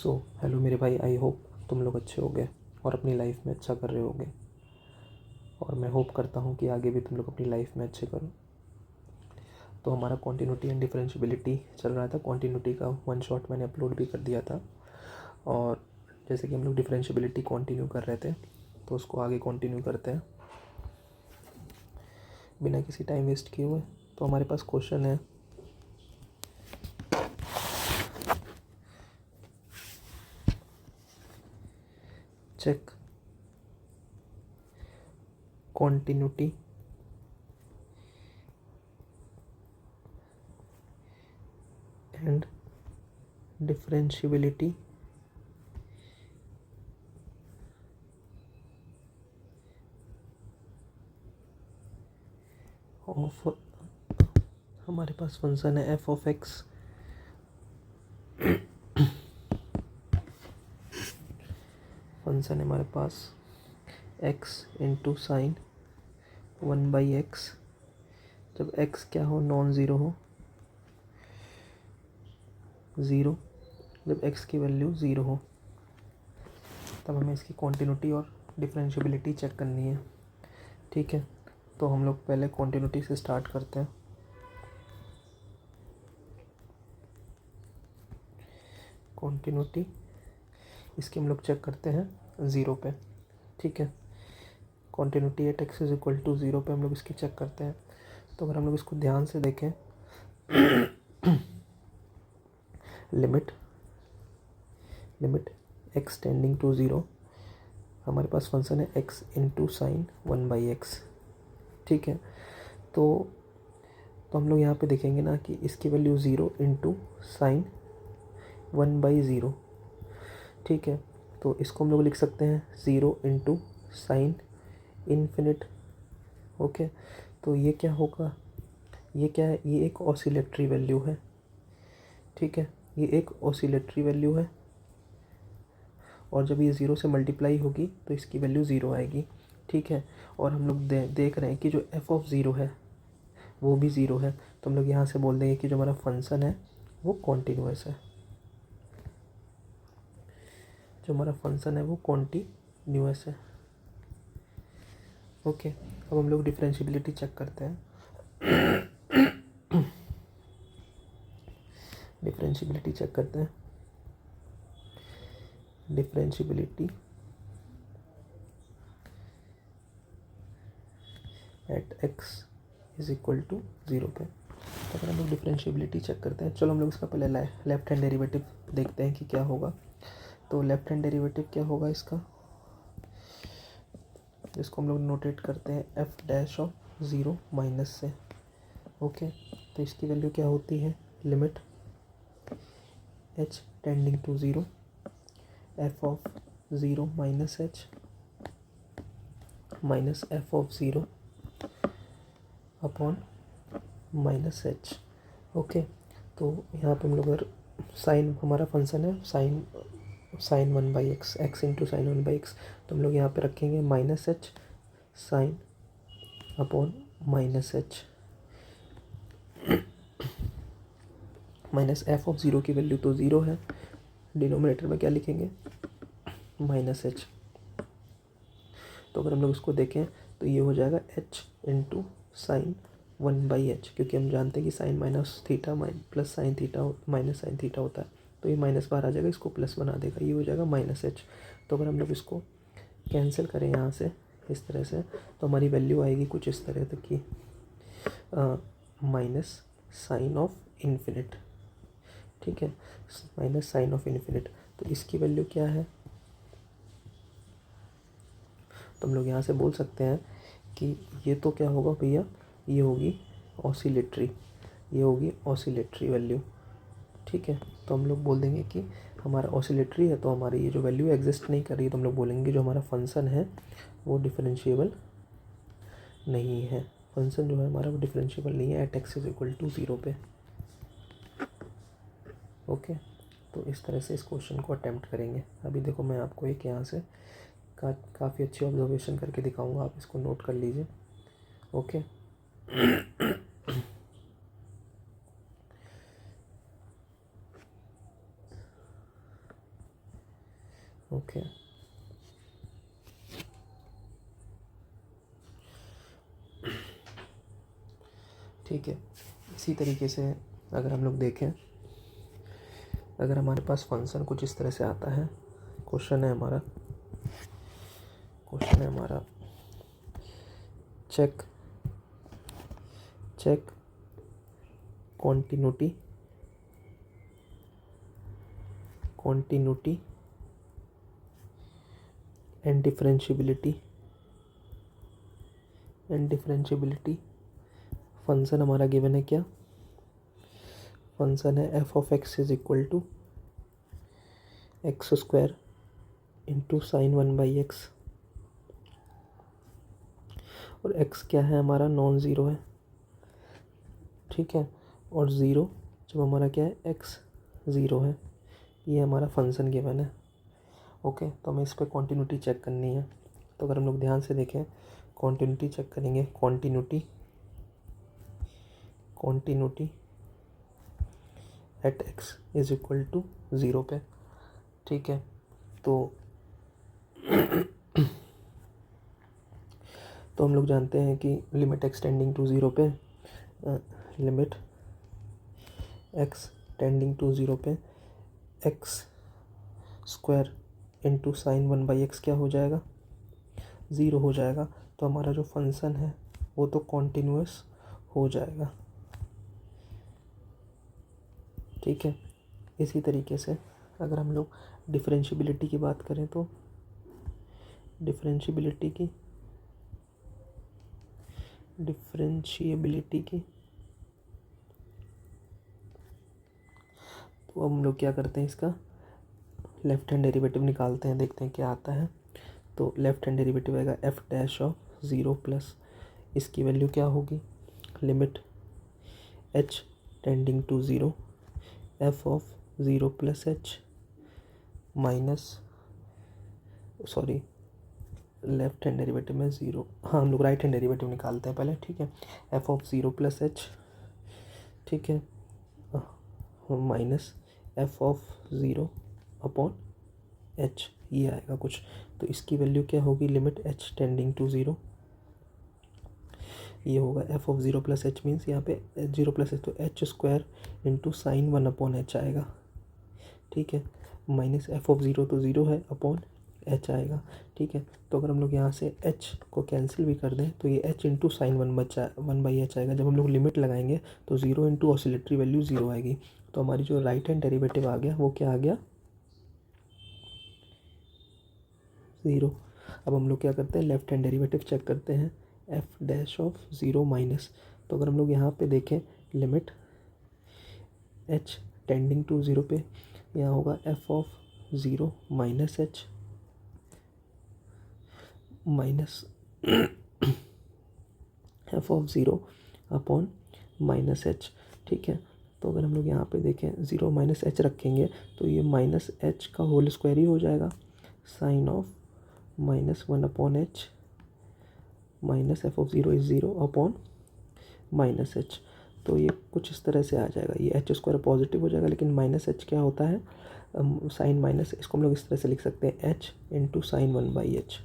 Hello मेरे भाई, I hope तुम लोग अच्छे होगे और अपनी लाइफ में अच्छा कर रहे होगे। और मैं होप करता हूँ कि आगे भी तुम लोग अपनी लाइफ में अच्छे करो। तो हमारा कॉन्टिन्यूटी एंड डिफरेंशियबिलिटी चल रहा था। कॉन्टिन्यूटी का वन शॉट मैंने अपलोड भी कर दिया था। और जैसे कि हम लोग डिफरेंशियबिलिटी कंटिन्यू कर रहे थे, तो उसको आगे कंटिन्यू करते हैं बिना किसी टाइम वेस्ट किए हुए। तो हमारे पास क्वेश्चन है, check continuity and differentiability of, हमारे पास फंक्शन है एफ ऑफ एक्स। फंक्शन है हमारे पास एक्स इंटू साइन 1/x। जब x क्या हो, नॉन ज़ीरो हो, ज़ीरो। जब x की वैल्यू ज़ीरो हो तब हमें इसकी कॉन्टिन्यूटी और डिफरेंशियबिलिटी चेक करनी है। ठीक है, तो हम लोग पहले कॉन्टिन्यूटी से स्टार्ट करते हैं। कॉन्टिन्यूटी इसकी हम लोग चेक करते हैं ज़ीरो पे। ठीक है, continuity at x is equal to zero पे हम लोग इसकी चेक करते हैं। तो अगर हम लोग इसको ध्यान से देखें, limit x tending to zero, हमारे पास फंक्शन है एक्स इंटू साइन 1/x। ठीक है, तो हम लोग यहाँ पे देखेंगे ना कि इसकी वैल्यू ज़ीरो इंटू साइन 1/0। ठीक है, तो इसको हम लोग लिख सकते हैं zero into sine infinite. Okay, तो ये क्या होगा, ये क्या है, ये एक ऑसिलेटरी वैल्यू है। ठीक है, ये एक ऑसिलेटरी वैल्यू है और जब ये ज़ीरो से मल्टीप्लाई होगी तो इसकी वैल्यू ज़ीरो आएगी। ठीक है, और हम लोग देख रहे हैं कि जो एफ ऑफ ज़ीरो है वो भी ज़ीरो है। तो हम लोग यहाँ से बोल देंगे कि जो हमारा फंक्शन है वो कॉन्टिन्यूअस है। जो हमारा फंक्शन है वो कॉन्टिन्यूअस है। ओके, अब हम लोग डिफरेंशियबिलिटी चेक करते हैं। डिफरेंशियबिलिटी चेक करते हैं। Differentiability at x is equal to zero पे। तो अगर हम लोग डिफरेंशियबिलिटी चेक करते हैं, चलो हम लोग इसका पहले लेफ्ट हैंड डेरिवेटिव देखते हैं कि क्या होगा। तो लेफ्ट हैंड डेरिवेटिव क्या होगा इसका, इसको हम लोग नोटेट करते हैं F dash of zero minus से। ओके, तो इसकी वैल्यू क्या होती है, limit h tending to zero f of zero minus h minus f of zero upon minus h. Okay, तो यहाँ पे हम लोग अगर साइन, हमारा फंक्शन है sign 1/x, x into sine 1/x, तो हम लोग यहाँ पे रखेंगे minus h sine upon minus h minus f of zero की वैल्यू तो ज़ीरो है, डिनोमिनेटर में क्या लिखेंगे, माइनस एच। तो अगर हम लोग इसको देखें तो ये हो जाएगा एच इंटू साइन 1/h, क्योंकि हम जानते हैं कि sine minus theta plus sine theta minus sine theta होता है। तो ये माइनस बाहर आ जाएगा, इसको प्लस बना देगा, ये हो जाएगा माइनस एच। तो अगर हम लोग इसको कैंसिल करें यहाँ से इस तरह से, तो हमारी वैल्यू आएगी कुछ इस तरह तक की माइनस साइन ऑफ इन्फिनिट। ठीक है, माइनस साइन ऑफ इन्फिनिट। तो इसकी वैल्यू क्या है, तो हम लोग यहाँ से बोल सकते हैं कि ये तो क्या होगा भैया, ये होगी ऑसिलेटरी, ये होगी ऑसिलेटरी वैल्यू। ठीक है, तो हम लोग बोल देंगे कि हमारा ऑसिलेटरी है, तो हमारी ये जो वैल्यू एग्जिस्ट नहीं कर रही है, तो हम लोग बोलेंगे जो हमारा फंक्शन है वो डिफरेंशिएबल नहीं है। फंक्शन जो है हमारा वो डिफरेंशिएबल नहीं है at x is equal to zero पे। ओके, तो इस तरह से इस क्वेश्चन को अटेम्प्ट करेंगे। अभी देखो मैं आपको एक यहाँ से काफ़ी अच्छी ऑब्जर्वेशन करके दिखाऊंगा, आप इसको नोट कर लीजिए। ओके, ओके, ठीक है। इसी तरीके से अगर हम लोग देखें, अगर हमारे पास फंक्शन कुछ इस तरह से आता है, क्वेश्चन है हमारा check continuity and differentiability. Function हमारा गिवन है क्या? फंक्शन है F of x is equal to x square into sine 1/x, और x क्या है हमारा? नॉन ज़ीरो है, ठीक है। और ज़ीरो जब हमारा क्या है? x ज़ीरो है। ये हमारा फंक्शन गिवन है। ओके, तो हमें इस पर कॉन्टिन्यूटी चेक करनी है। तो अगर हम लोग ध्यान से देखें, कॉन्टिन्यूटी चेक करेंगे, continuity at x is equal to zero पे, ठीक है। तो हम लोग जानते हैं कि limit x tending to zero पे, limit x tending to zero पे x square into sine 1/x क्या हो जाएगा? ज़ीरो हो जाएगा। तो हमारा जो फंक्शन है वो तो कॉन्टिन्यूअस हो जाएगा, ठीक है। इसी तरीके से अगर हम लोग डिफरेंशियबिलिटी की बात करें तो डिफरेंशियबिलिटी की तो हम लोग क्या करते हैं, इसका लेफ्ट हैंड डेरिवेटिव निकालते हैं, देखते हैं क्या आता है। तो लेफ्ट हैंड डेरिवेटिव आएगा f dash of zero plus, इसकी वैल्यू क्या होगी? Limit h tending to zero f of zero plus h minus, sorry left hand derivative में ज़ीरो, हाँ हम लोग राइट हैंड डेरिवेटिव निकालते हैं पहले, ठीक है। F of zero plus h, ठीक है, minus f of zero upon h, ये आएगा कुछ। तो इसकी वैल्यू क्या होगी? Limit h tending to zero, ये होगा f of zero plus h means यहाँ पे ज़ीरो प्लस एच, तो h square into sine 1/h आएगा, ठीक है, माइनस एफ ऑफ ज़ीरो तो ज़ीरो है, अपॉन एच आएगा, ठीक है। तो अगर हम लोग यहाँ से एच को कैंसिल भी कर दें तो ये एच इंटू साइन 1/h आएगा। जब हम लोग लिमिट लगाएंगे तो zero into oscillatory value zero आएगी। तो हमारी जो राइट हैंड डेरिवेटिव आ गया वो क्या आ गया? ज़ीरो। अब हम लोग क्या करते हैं? लेफ्ट हैंड डेरिवेटिव चेक करते हैं, F dash of zero minus. तो अगर हम लोग यहाँ पे देखें, limit h tending to zero पे यहाँ होगा f of zero minus h minus f of zero upon minus h, ठीक है। तो अगर हम लोग यहाँ पे देखें, ज़ीरो माइनस एच रखेंगे तो ये माइनस एच का होल स्क्वायर ही हो जाएगा, sine of -1/h minus f of zero is zero upon minus h. तो ये कुछ इस तरह से आ जाएगा, ये एच स्क्वायर पॉजिटिव हो जाएगा, लेकिन माइनस एच क्या होता है? साइन माइनस, इसको हम लोग इस तरह से लिख सकते हैं, एच इंटू साइन 1/h।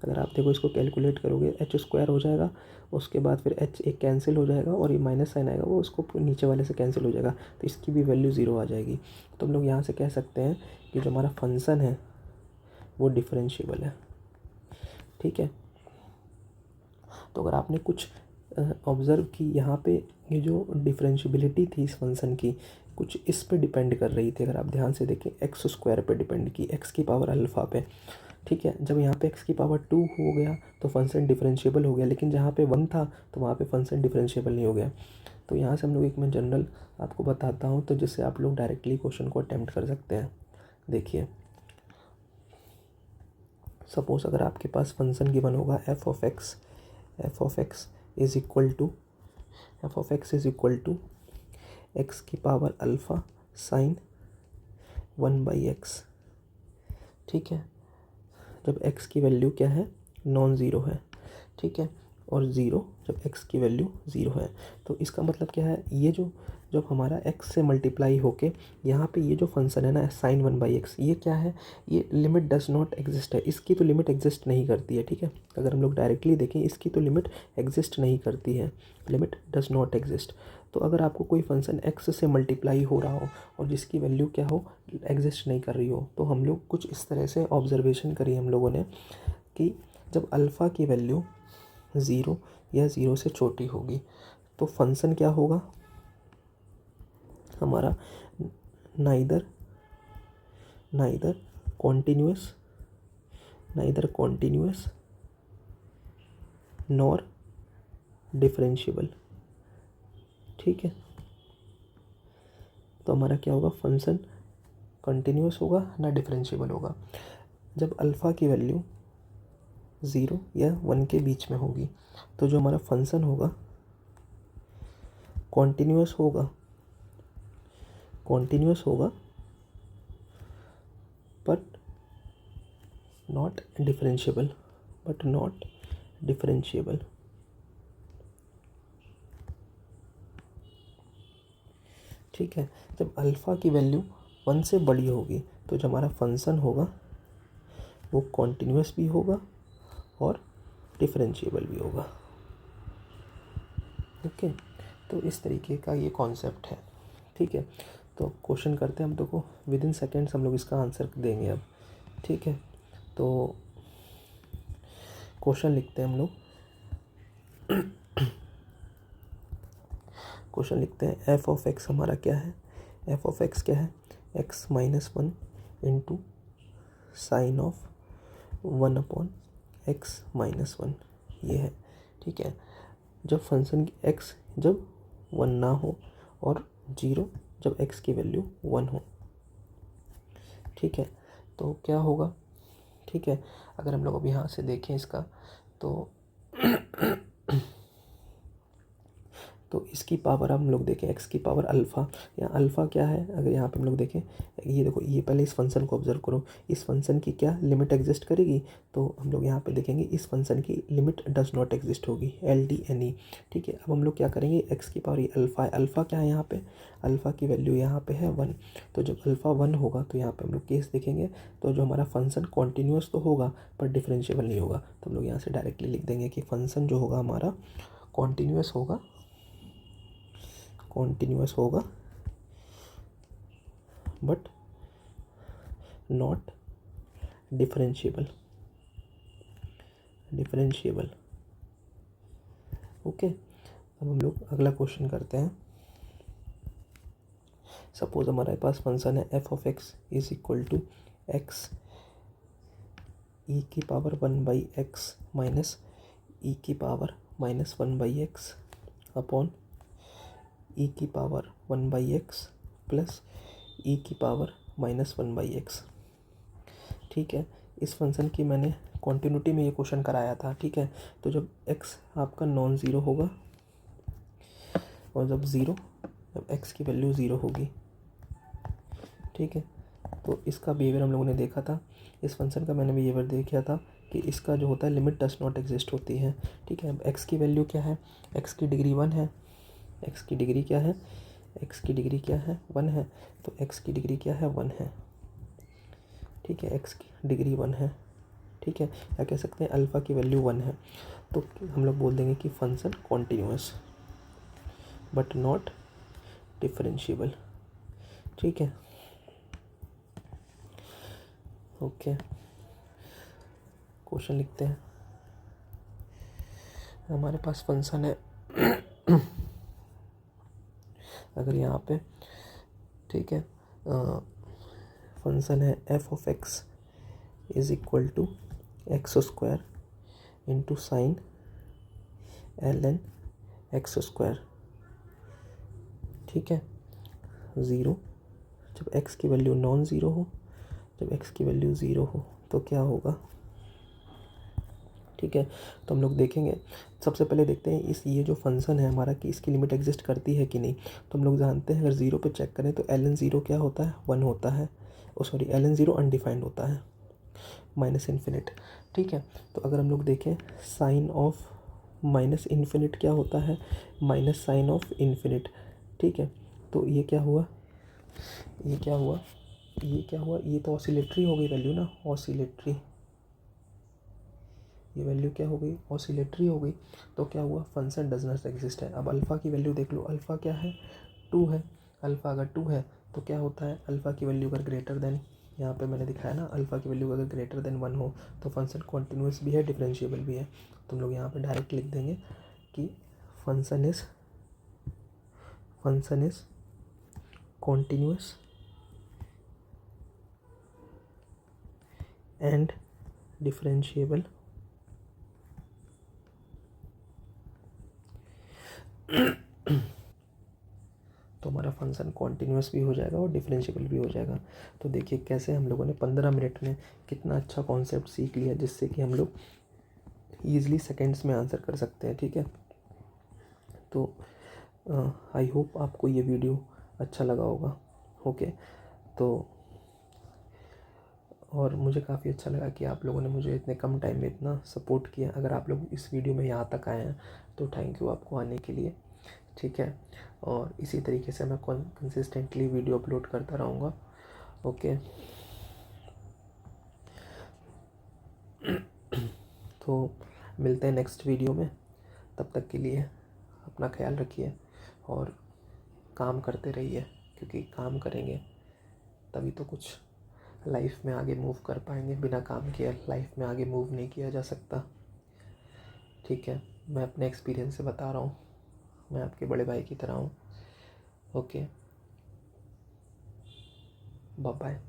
अगर आप देखो इसको कैलकुलेट करोगे, एच स्क्वायर हो जाएगा, उसके बाद फिर एच एक कैंसिल हो जाएगा और ये माइनस साइन आएगा, वो उसको नीचे वाले से कैंसिल हो जाएगा, तो इसकी भी वैल्यू ज़ीरो आ जाएगी। तो हम लोग यहाँ से कह सकते हैं कि जो हमारा फंक्शन है वो डिफरेंशिएबल है, ठीक है। तो अगर आपने कुछ ऑब्ज़र्व की, यहाँ पे ये जो डिफरेंशियबिलिटी थी इस फंक्शन की, कुछ इस पे डिपेंड कर रही थी। अगर आप ध्यान से देखें, एक्स स्क्वायर पे डिपेंड की, एक्स की पावर अल्फ़ा पे, ठीक है। जब यहाँ पे एक्स की पावर 2 हो गया तो फंक्शन डिफरेंशिएबल हो गया, लेकिन जहाँ पे 1 था तो वहाँ पे फंक्शन डिफरेंशिएबल नहीं हो गया। तो यहाँ से हम लोग एक मैं जनरल आपको बताता हूँ, तो जिससे आप लोग डायरेक्टली क्वेश्चन को अटैम्प्ट कर सकते हैं। देखिए, सपोज़ अगर आपके पास फंक्शन गिवन होगा f of x is equal to x की पावर अल्फ़ा साइन 1/x, ठीक है। जब x की वैल्यू क्या है? नॉन ज़ीरो है, ठीक है, और ज़ीरो जब x की वैल्यू ज़ीरो है। तो इसका मतलब क्या है? ये जो जब हमारा x से मल्टीप्लाई होके यहाँ पे ये जो फंक्शन है ना sin 1/x, ये क्या है, ये लिमिट डज नॉट एग्जिस्ट है, इसकी तो लिमिट एग्जिस्ट नहीं करती है। ठीक है, अगर हम लोग डायरेक्टली देखें इसकी तो लिमिट एग्जिस्ट नहीं करती है, लिमिट डज नॉट एग्जिस्ट। तो अगर आपको कोई फंक्शन x से मल्टीप्लाई हो रहा हो और जिसकी वैल्यू क्या हो, एग्जिस्ट नहीं कर रही हो, तो हम लोग कुछ इस तरह से ऑब्जर्वेशन करी हम लोगों ने कि जब अल्फ़ा की वैल्यू 0 या 0 से छोटी होगी तो फंक्शन क्या होगा हमारा, नाइदर कॉन्टिन्यूअस नॉर डिफरेंशिएबल। ठीक है, तो हमारा क्या होगा, फंक्शन कंटिन्यूअस होगा ना डिफरेंशिएबल होगा। जब अल्फ़ा की वैल्यू 0 या 1 के बीच में होगी तो जो हमारा फंक्शन होगा कॉन्टिन्यूअस होगा बट नॉट डिफरेंशिएबल। ठीक है, जब अल्फ़ा की वैल्यू 1 से बड़ी होगी तो जो हमारा फंक्शन होगा वो कॉन्टिन्यूअस भी होगा और डिफरेंशिएबल भी होगा। ओके, तो इस तरीके का ये कॉन्सेप्ट है। ठीक है, तो क्वेश्चन करते हैं हम, देखो विद इन सेकेंड्स हम लोग इसका आंसर देंगे अब। ठीक है, तो क्वेश्चन लिखते हैं हम लोग। क्वेश्चन लिखते हैं, एफ ऑफ एक्स हमारा क्या है, एफ ऑफ एक्स क्या है, x - 1 into sine of 1/x - 1 ये है। ठीक है, जब फंक्शन की x जब 1 ना हो और 0 जब x की वैल्यू 1 हो। ठीक है, तो क्या होगा, ठीक है, अगर हम लोग अब यहाँ से देखें इसका तो तो इसकी पावर हम लोग देखें, x की पावर अल्फ़ा, या अल्फ़ा क्या है, अगर यहाँ पे हम लोग देखें, ये देखो, ये पहले इस फंक्शन को ऑब्जर्व करो, इस फंक्शन की क्या लिमिट एग्जिस्ट करेगी, तो हम लोग यहाँ पे देखेंगे इस फंक्शन की लिमिट डज नॉट एग्जिस्ट होगी, LDNE। ठीक है, अब हम लोग क्या करेंगे, x की पावर ये अल्फ़ा है, अल्फ़ा क्या है यहाँ पे, अल्फ़ा की वैल्यू यहाँ पे है 1, तो जब अल्फ़ा 1 होगा तो यहाँ पर हम लोग केस देखेंगे, तो जो हमारा फंक्शन कॉन्टीन्यूअस तो होगा पर डिफरेंशिएबल नहीं होगा, तो हम लोग यहाँ से डायरेक्टली लिख देंगे कि फंक्शन जो होगा हमारा कॉन्टीन्यूअस होगा बट नॉट डिफरेंशिएबल। ओके, अब हम लोग अगला क्वेश्चन करते हैं। सपोज हमारे पास फंक्शन है F of x is equal to X E की पावर 1/x माइनस ई की पावर -1/x अपॉन ई की पावर 1/x प्लस ई की पावर -1/x। ठीक है, इस फंक्शन की मैंने कॉन्टिन्यूटी में ये क्वेश्चन कराया था। ठीक है, तो जब x आपका नॉन ज़ीरो होगा और जब x की वैल्यू 0 होगी, ठीक है, तो इसका बिहेवियर हम लोगों ने देखा था, इस फंक्शन का मैंने बिहेवियर देखा था कि इसका जो होता है लिमिट डज नॉट एग्जिस्ट होती है। ठीक है, अब x की वैल्यू क्या है, x की डिग्री 1 है, x की डिग्री क्या है, x की डिग्री क्या है 1 है, तो x की डिग्री क्या है 1 है। ठीक है, x की डिग्री 1 है। ठीक है, या कह सकते हैं अल्फ़ा की वैल्यू 1 है, तो हम लोग बोल देंगे कि function continuous but not differentiable. ठीक है, ओके, क्वेश्चन लिखते हैं। हमारे पास फंक्शन है अगर यहाँ पे, ठीक है, फंक्शन है F of x is equal to x² into sine ln x²। ठीक है, 0 जब x की वैल्यू नॉन ज़ीरो हो, जब x की वैल्यू 0 हो तो क्या होगा। ठीक है, तो हम लोग देखेंगे, सबसे पहले देखते हैं इस ये जो फंक्शन है हमारा कि इसकी लिमिट एग्जिस्ट करती है कि नहीं। तो हम लोग जानते हैं अगर 0 पे चेक करें तो ln 0 क्या होता है 1 होता है, सॉरी ln 0 अनडिफाइंड होता है -∞। ठीक है, तो अगर हम लोग देखें साइन ऑफ -∞ क्या होता है, माइनस साइन ऑफ इन्फिनिट। ठीक है, तो ये क्या हुआ, ये क्या हुआ, ये क्या हुआ, ये तो ऑसिलेटरी हो गई वैल्यू ना, ऑसिलेटरी, ये वैल्यू क्या हो गई, ऑसिलेटरी हो गई। तो क्या हुआ, फंक्शन डज नॉट एग्जिस्ट है। अब अल्फ़ा की वैल्यू देख लो, अल्फ़ा क्या है, 2 है। अल्फ़ा अगर 2 है तो क्या होता है, अल्फ़ा की वैल्यू अगर ग्रेटर देन, यहाँ पे मैंने दिखाया ना, अल्फ़ा की वैल्यू अगर ग्रेटर देन 1 हो तो फंक्शन कॉन्टिन्यूस भी है, डिफरेंशिएबल भी है। तो हम लोग यहाँ पे डायरेक्ट लिख देंगे कि function is continuous and differentiable तो हमारा फंक्शन कॉन्टिन्यूस भी हो जाएगा और डिफरेंशिएबल भी हो जाएगा। तो देखिए कैसे हम लोगों ने 15 मिनट में कितना अच्छा कॉन्सेप्ट सीख लिया, जिससे कि हम लोग ईज़िली सेकेंड्स में आंसर कर सकते हैं। ठीक है, तो आई होप आपको ये वीडियो अच्छा लगा होगा। ओके, तो और मुझे काफ़ी अच्छा लगा कि आप लोगों ने मुझे इतने कम टाइम में इतना सपोर्ट किया। अगर आप लोग इस वीडियो में यहाँ तक आए हैं तो थैंक यू आपको आने के लिए। ठीक है, और इसी तरीके से मैं कंसिस्टेंटली वीडियो अपलोड करता रहूँगा। ओके, तो मिलते हैं नेक्स्ट वीडियो में। तब तक के लिए अपना ख्याल रखिए और काम करते रहिए, क्योंकि काम करेंगे तभी तो कुछ लाइफ में आगे मूव कर पाएंगे। बिना काम किए लाइफ में आगे मूव नहीं किया जा सकता। ठीक है, मैं अपने एक्सपीरियंस से बता रहा हूँ, मैं आपके बड़े भाई की तरह हूँ। Okay, bye bye.